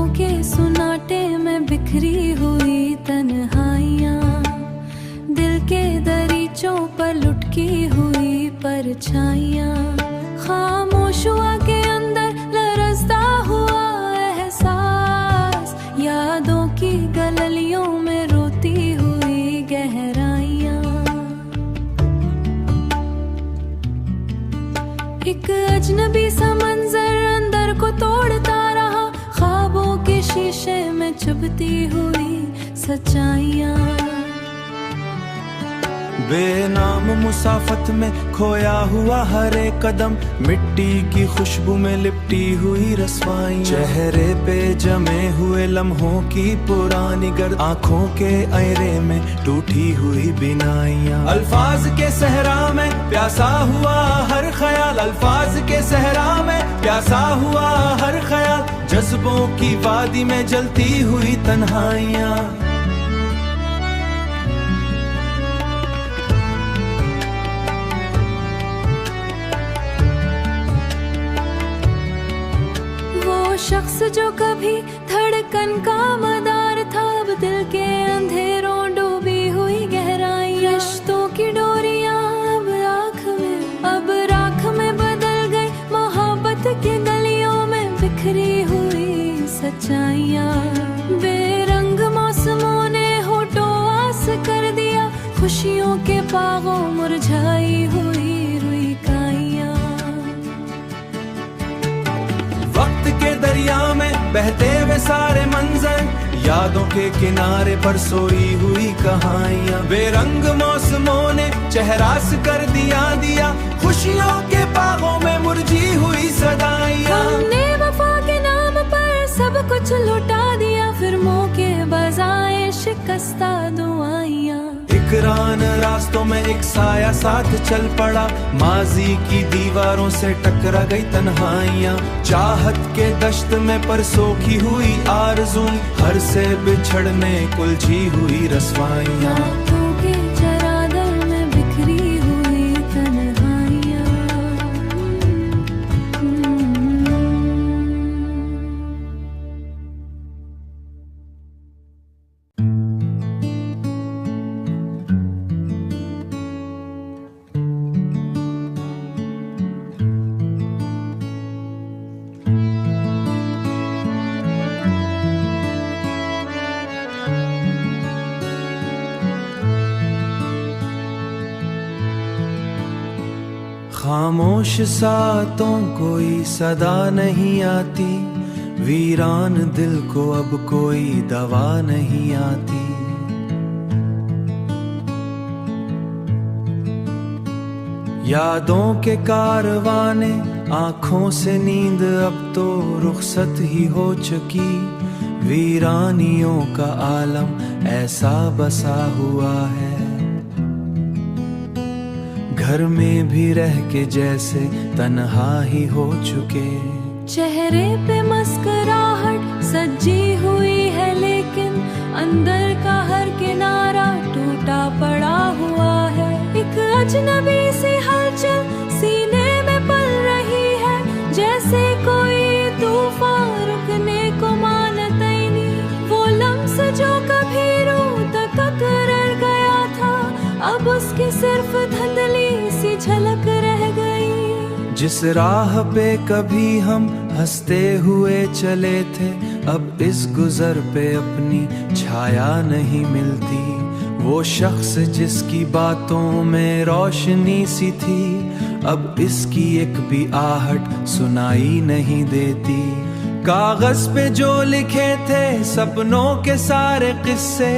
रातों के सुनाटे में बिखरी हुई तन्हाइयाँ, दिल के दरीचों पर लुटकी हुई परछाइयाँ, खामोश हुआ के अंदर लरजता हुआ एहसास, यादों की गलियों में रोती हुई गहराइयाँ। एक अजनबी सा मंजर अंदर को तोड़ता रहा, ख्वाबों के शीशे में चुभती हुई सच्चाइयाँ। बेनाम मुसाफत में खोया हुआ हर एक कदम, मिट्टी की खुशबू में लिपटी हुई रस्वाई, चेहरे पे जमे हुए लम्हों की पुरानी गर्द, आंखों के अयरे में टूटी हुई बिनाइयां। अल्फाज के सहरा में प्यासा हुआ हर ख्याल, अल्फाज के सहरा में प्यासा हुआ हर ख्याल, जज्बों की वादी में जलती हुई तन्हाइयां। शख्स जो कभी धड़कन का मदार था, अब दिल के अंधेरों डूबी हुई गहराई, रिश्तों की डोरियां अब राख में बदल गई, मोहब्बत की गलियों में बिखरी हुई सच्चाइयाँ। बेरंग मौसमों ने होठों आस कर दिया, खुशियों के बागों मुरझाई हुई रुई काइयाँ। वक्त के दरिया में बहते हुए सारे मंजर, यादों के किनारे पर सोई हुई कहानियां, बेरंग मौसमों ने चेहरास कर दिया, खुशियों के बागों में मुरझी हुई सदाइयां। हमने वफा के नाम पर सब कुछ लुटा दिया, फिर मौके बजाए शिकस्ता दुआइयां। इकरान रास्तों में एक साया साथ चल पड़ा, माजी की दीवारों से टकरा गई तन्हाइयां, चाहत के दश्त में पर सोखी हुई आरज़ू, हर से बिछड़ने कुलझी हुई रस्वाइयां। रातों के चरादर में बिखरी हुई तन्हाइयां। खामोश सातों कोई सदा नहीं आती, वीरान दिल को अब कोई दवा नहीं आती। यादों के कारवाने आंखों से नींद अब तो रुखसत ही हो चुकी, वीरानियों का आलम ऐसा बसा हुआ है, घर में भी रह के जैसे तन्हा ही हो चुके। चेहरे पे मुस्कुराहट सजी हुई है, लेकिन अंदर का हर किनारा टूटा पड़ा हुआ है। एक अजनबी सी हलचल सीने में पल रही है, जैसे कोई तूफान रुकने को मानता ही नहीं। वो लम्स जो कभी रूह तक कर गया था, अब उसकी सिर्फ धुंधली सी झलक रह गई। जिस राह पे कभी हम हंसते हुए चले थे, अब इस गुजर पे अपनी छाया नहीं मिलती। वो शख्स जिसकी बातों में रोशनी सी थी, अब इसकी एक भी आहट सुनाई नहीं देती। कागज पे जो लिखे थे सपनों के सारे किस्से,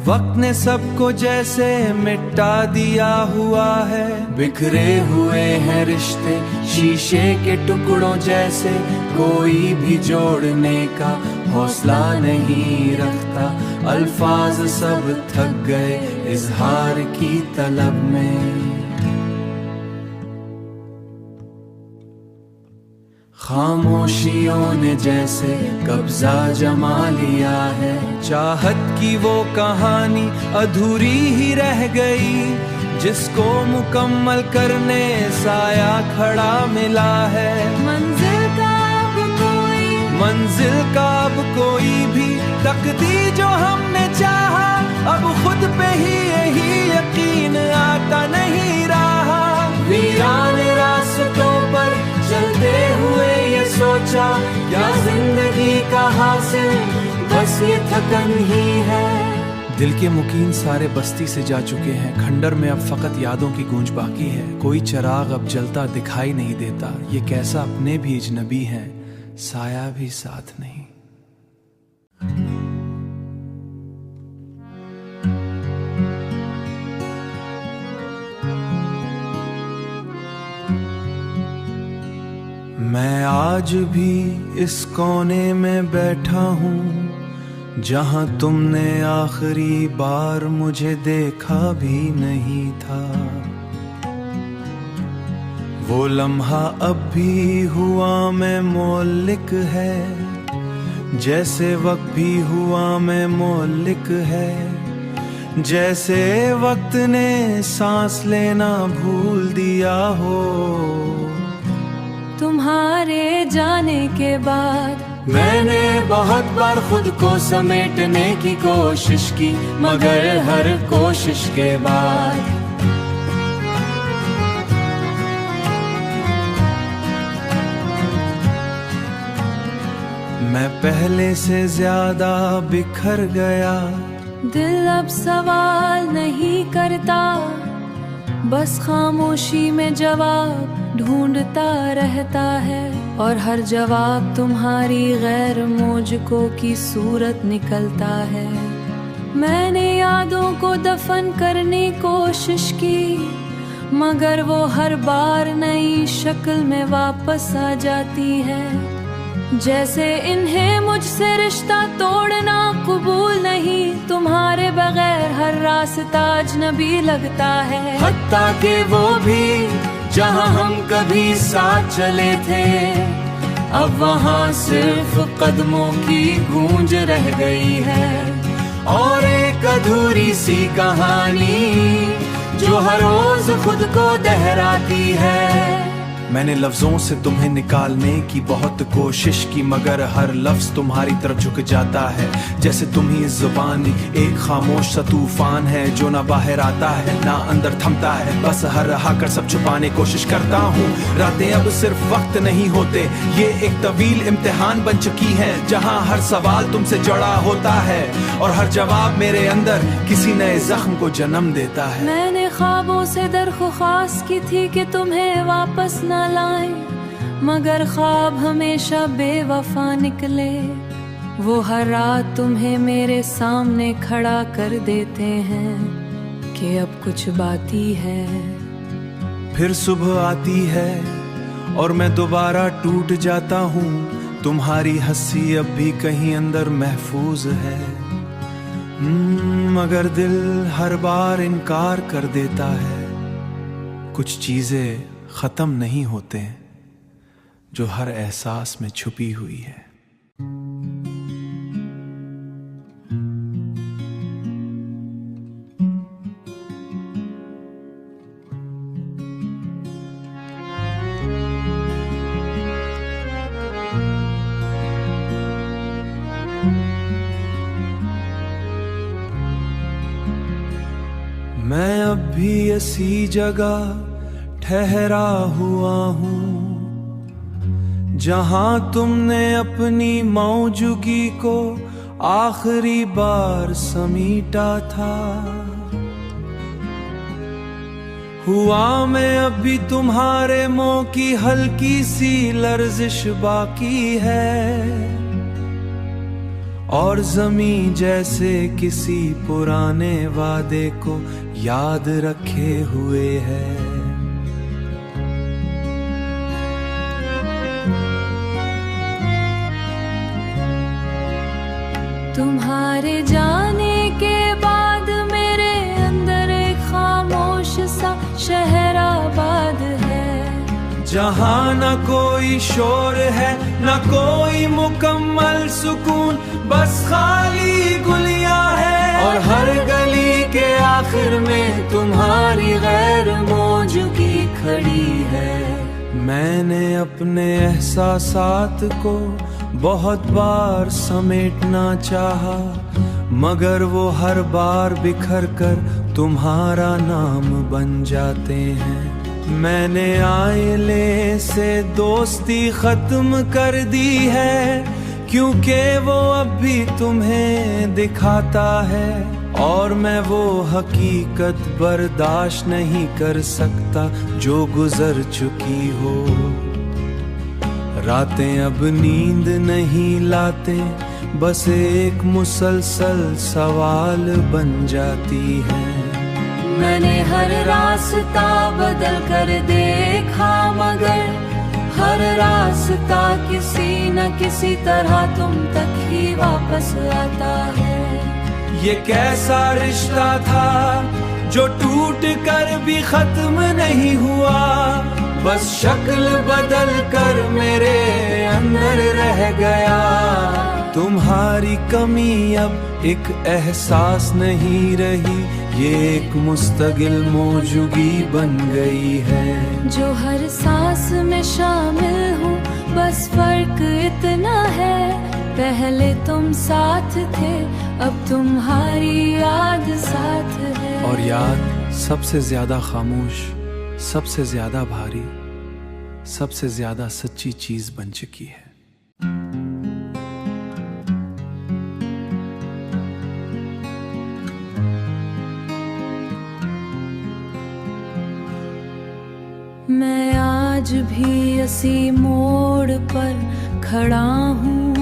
वक्त ने सबको जैसे मिटा दिया हुआ है। बिखरे हुए हैं रिश्ते शीशे के टुकड़ों जैसे, कोई भी जोड़ने का हौसला नहीं रखता। अल्फाज सब थक गए इजहार की तलब में, खामोशियों ने जैसे कब्जा जमा लिया है। चाहत की वो कहानी अधूरी ही रह गई, जिसको मुकम्मल करने साया खड़ा मिला है। मंजिल का अब कोई मंजिल का अब कोई भी तकदीर जो हमने चाहा, अब खुद पे ही यही यकीन आता नहीं रहा। वीरान रास्तों पर चलते हुए ये सोचा, क्या जिंदगी का हासिल बस ये थकन ही है। दिल के मुकीन सारे बस्ती से जा चुके हैं, खंडर में अब फकत यादों की गूंज बाकी है। कोई चिराग अब जलता दिखाई नहीं देता, ये कैसा अपने भी अजनबी हैं, साया भी साथ नहीं। मैं आज भी इस कोने में बैठा हूँ जहाँ तुमने आखिरी बार मुझे देखा भी नहीं था। वो लम्हा अब भी हुआ में मौलिक है, जैसे वक्त भी हुआ में मौलिक है। जैसे वक्त ने सांस लेना भूल दिया हो। तुम्हारे जाने के बाद मैंने बहुत बार खुद को समेटने की कोशिश की, मगर हर कोशिश के बाद मैं पहले से ज्यादा बिखर गया। दिल अब सवाल नहीं करता, बस खामोशी में जवाब ढूंढता रहता है। और हर जवाब तुम्हारी गैर मौजूदगी की सूरत निकलता है। मैंने यादों को दफन करने की कोशिश की, मगर वो हर बार नई शक्ल में वापस आ जाती है। जैसे इन्हें मुझसे रिश्ता तोड़ना कबूल नहीं, तुम्हारे बगैर हर रास्ता अजनबी लगता है। हत्ता के वो भी जहाँ हम कभी साथ चले थे, अब वहाँ सिर्फ कदमों की गूंज रह गई है। और एक अधूरी सी कहानी जो हर रोज खुद को दोहराती है। मैंने लफ्जों से तुम्हें निकालने की बहुत कोशिश की, मगर हर लफ्ज तुम्हारी तरफ झुक जाता है। जैसे तुम ही इस जुबान एक खामोश सा तूफान है, जो ना बाहर आता है ना अंदर थमता है। बस हर रहा कर सब छुपाने कोशिश करता हूँ। रातें अब सिर्फ वक्त नहीं होते, ये एक तवील इम्तिहान बन चुकी है, जहाँ हर सवाल तुमसे जुड़ा होता है और हर जवाब मेरे अंदर किसी नए जख्म को जन्म देता है। मैंने ख्वाबों से दरख्वास्त की थी कि तुम्हें वापस न लाएं, मगर ख्वाब हमेशा बेवफा निकले। वो हर रात तुम्हें मेरे सामने खड़ा कर देते हैं कि अब कुछ बाकी है। फिर सुबह आती है और मैं दोबारा टूट जाता हूँ। तुम्हारी हंसी अब भी कहीं अंदर महफूज है, मगर दिल हर बार इनकार कर देता है। कुछ चीजें खत्म नहीं होते जो हर एहसास में छुपी हुई है। मैं अब भी ऐसी जगह ठहरा हुआ हूँ जहाँ तुमने अपनी मौजूदगी को आखिरी बार समीटा था। हुआ मैं अब भी तुम्हारे मुंह की हल्की सी लर्जिश बाकी है, और ज़मीं जैसे किसी पुराने वादे को याद रखे हुए है। तुम्हारे जाने के बाद मेरे अंदर एक खामोश सा शहर आबाद है, जहाँ न कोई शोर है न कोई मुकम्मल सुकून, बस खाली गुलियां है। और हर गली के आखिर में तुम्हारी गैर मौजूदगी खड़ी है। मैंने अपने एहसासात को बहुत बार समेटना चाहा, मगर वो हर बार बिखर कर तुम्हारा नाम बन जाते हैं। मैंने आइले से दोस्ती खत्म कर दी है, क्योंकि वो अब भी तुम्हें दिखाता है, और मैं वो हकीकत बर्दाश्त नहीं कर सकता जो गुजर चुकी हो। रातें अब नींद नहीं लाते, बस एक मुसलसल सवाल बन जाती है। मैंने हर रास्ता बदल कर देखा, मगर हर रास्ता किसी न किसी तरह तुम तक ही वापस आता है। ये कैसा रिश्ता था जो टूट कर भी खत्म नहीं हुआ, बस शक्ल बदल कर मेरे अंदर रह गया। तुम्हारी कमी अब एक एहसास नहीं रही, ये एक मुस्तकिल मौजूदगी बन गई है। जो हर सांस में शामिल हूँ, बस फर्क इतना है, पहले तुम साथ थे, अब तुम्हारी याद साथ है। और याद सबसे ज्यादा खामोश, सबसे ज्यादा भारी, सबसे ज्यादा सच्ची चीज बन चुकी है। मैं आज भी इसी मोड़ पर खड़ा हूँ,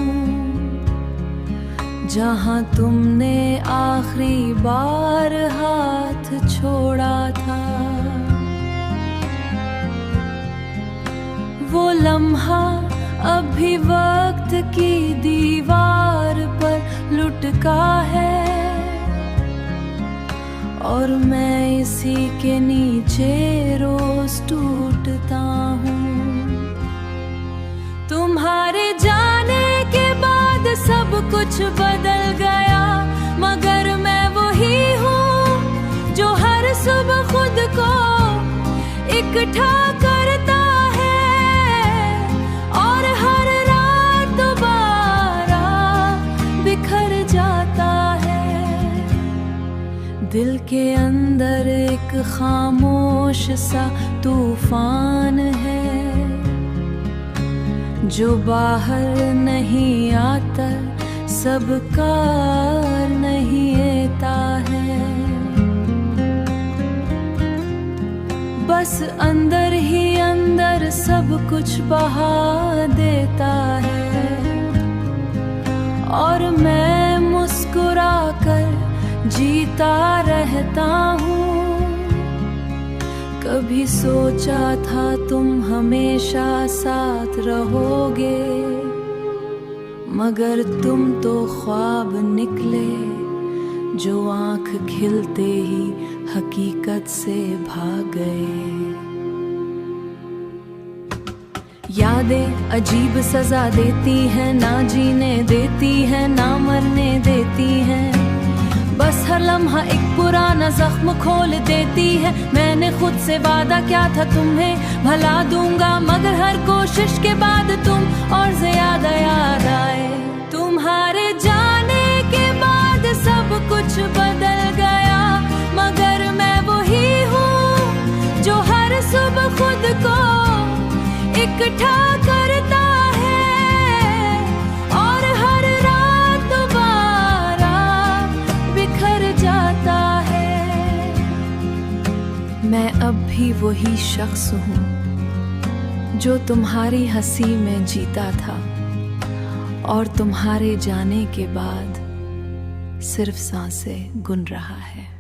जहाँ तुमने आखिरी बार हाथ छोड़ा था। वो लम्हा अभी वक्त की दीवार पर लुटका है, और मैं इसी के नीचे रोज टूटता हूँ। तुम्हारे जाने के बाद सब कुछ बदल गया, मगर मैं वही हूँ जो हर सुबह खुद को इकट्ठा करता है, और हर रात दोबारा बिखर जाता है। दिल के अंदर एक खामोश सा तूफान है, जो बाहर नहीं आता, सबका नहीं आता है। बस अंदर ही अंदर सब कुछ बहा देता है, और मैं मुस्कुरा कर जीता रहता हूँ। कभी सोचा था तुम हमेशा साथ रहोगे, मगर तुम तो ख्वाब निकले जो आँख खिलते ही हकीकत से भाग गए। यादें अजीब सजा देती हैं, ना जीने देती हैं, ना मरने देती हैं। बस हर लम्हा एक पुराना जख्म खोल देती है। मैंने खुद से वादा क्या था तुम्हें भला दूंगा, मगर हर कोशिश के बाद तुम और ज्यादा याद आए। तुम्हारे जाने के बाद सब कुछ बदल गया, मगर मैं वही हूँ जो हर सुबह खुद को इकट्ठा करता है, और हर रात दोबारा बिखर जाता है। मैं अब भी वही शख्स हूँ जो तुम्हारी हंसी में जीता था, और तुम्हारे जाने के बाद सिर्फ सांसें गुन रहा है।